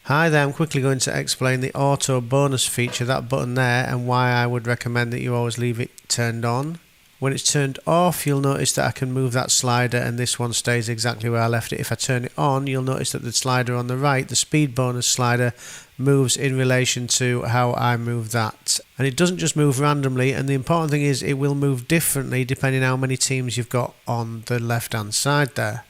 Hi there, I'm quickly going to explain the auto bonus feature, that button there, and why I would recommend that you always leave it turned on. When it's turned off, you'll notice that I can move that slider and this one stays exactly where I left it. If I turn it on, you'll notice that the slider on the right, the speed bonus slider, moves in relation to how I move that. And it doesn't just move randomly, and the important thing is it will move differently depending on how many teams you've got on the left hand side there.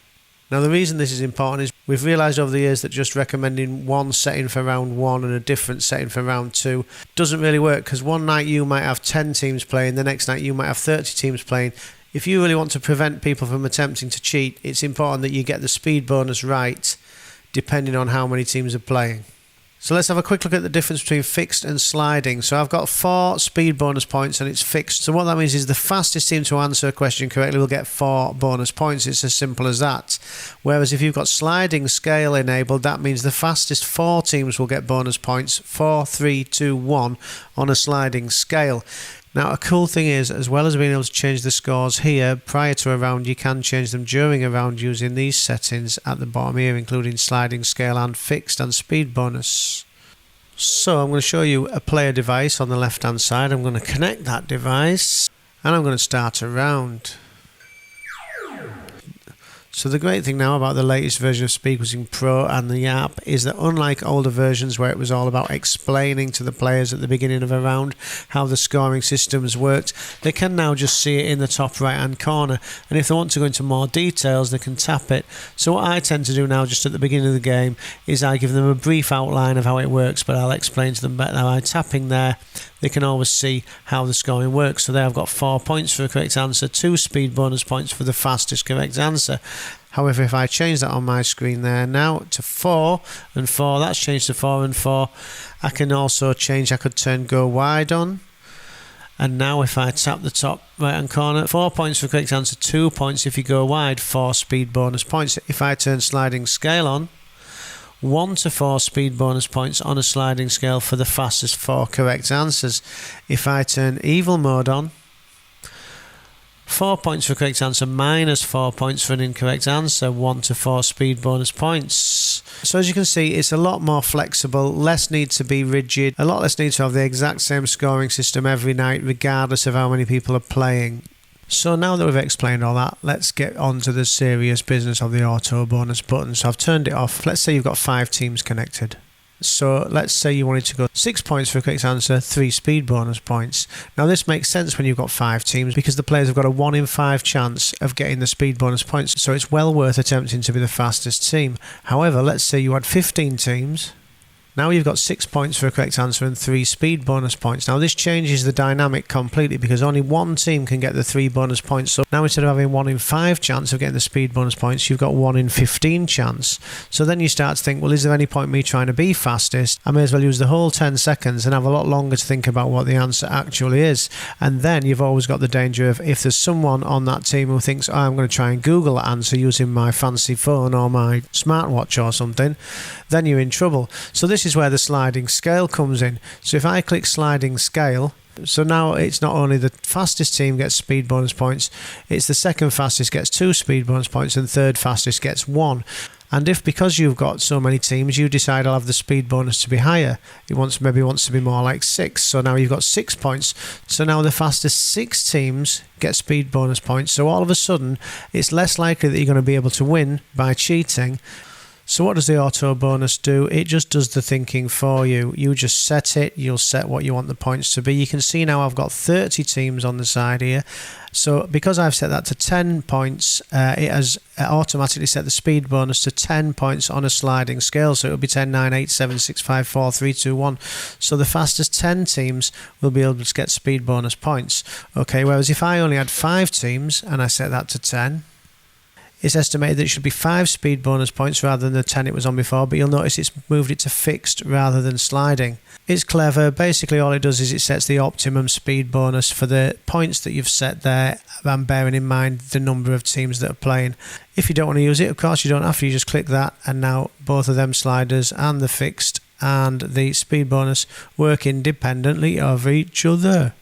Now the reason this is important is we've realised over the years that just recommending one setting for round 1 and a different setting for round 2 doesn't really work, because one night you might have 10 teams playing, the next night you might have 30 teams playing. If you really want to prevent people from attempting to cheat, it's important that you get the speed bonus right depending on how many teams are playing. So let's have a quick look at the difference between fixed and sliding. So I've got 4 speed bonus points and it's fixed. So what that means is the fastest team to answer a question correctly will get 4 bonus points. It's as simple as that. Whereas if you've got sliding scale enabled, that means the fastest 4 teams will get bonus points, 4, 3, 2, 1 on a sliding scale. Now a cool thing is, as well as being able to change the scores here prior to a round, you can change them during a round using these settings at the bottom here, including sliding scale and fixed and speed bonus. So I'm going to show you a player device on the left hand side. I'm going to connect that device and I'm going to start a round. So the great thing now about the latest version of SpeedQuizzing Pro and the app is that unlike older versions where it was all about explaining to the players at the beginning of a round how the scoring systems worked, they can now just see it in the top right hand corner, and if they want to go into more details they can tap it. So what I tend to do now just at the beginning of the game is I give them a brief outline of how it works, but I'll explain to them better. Now by tapping there they can always see how the scoring works. So there I've got 4 points for a correct answer, 2 speed bonus points for the fastest correct answer. However, if I change that on my screen there now to 4 and 4, that's changed to 4 and 4. I can also change, I could turn go wide on. And now if I tap the top right hand corner, 4 points for correct answer, 2 points if you go wide, 4 speed bonus points. If I turn sliding scale on, 1 to 4 speed bonus points on a sliding scale for the fastest 4 correct answers. If I turn evil mode on, 4 points for correct answer minus 4 points for an incorrect answer, 1 to 4 speed bonus points. So as you can see, it's a lot more flexible, less need to be rigid, a lot less need to have the exact same scoring system every night regardless of how many people are playing. So now that we've explained all that, let's get on to the serious business of the auto bonus button. So I've turned it off. Let's say you've got 5 teams connected. So let's say you wanted to go 6 points for a correct answer, 3 speed bonus points. Now this makes sense when you've got 5 teams because the players have got a 1 in 5 chance of getting the speed bonus points, so it's well worth attempting to be the fastest team. However, let's say you had 15 teams. Now you've got 6 points for a correct answer and 3 speed bonus points. Now this changes the dynamic completely because only one team can get the 3 bonus points. So now instead of having 1 in 5 chance of getting the speed bonus points, you've got 1 in 15 chance. So then you start to think, well, is there any point me trying to be fastest? I may as well use the whole 10 seconds and have a lot longer to think about what the answer actually is. And then you've always got the danger of if there's someone on that team who thinks, oh, I'm going to try and Google that answer using my fancy phone or my smartwatch or something, then you're in trouble. So this is where the sliding scale comes in. So if I click sliding scale, so now it's not only the fastest team gets speed bonus points, it's the second fastest gets 2 speed bonus points and third fastest gets 1. And if because you've got so many teams you decide I'll have the speed bonus to be higher, maybe wants to be more like 6, so now you've got 6 points, so now the fastest 6 teams get speed bonus points. So all of a sudden it's less likely that you're going to be able to win by cheating. So what does the auto bonus do? It just does the thinking for you. You just set it, you'll set what you want the points to be. You can see now I've got 30 teams on the side here. So because I've set that to 10 points, it has automatically set the speed bonus to 10 points on a sliding scale. So it'll be 10, 9, 8, 7, 6, 5, 4, 3, 2, 1. So the fastest 10 teams will be able to get speed bonus points. Okay, whereas if I only had 5 teams and I set that to 10, it's estimated that it should be 5 speed bonus points rather than the 10 it was on before, but you'll notice it's moved it to fixed rather than sliding. It's clever. Basically all it does is it sets the optimum speed bonus for the points that you've set there, and bearing in mind the number of teams that are playing. If you don't want to use it, of course you don't have to, you just click that and now both of them sliders and the fixed and the speed bonus work independently of each other.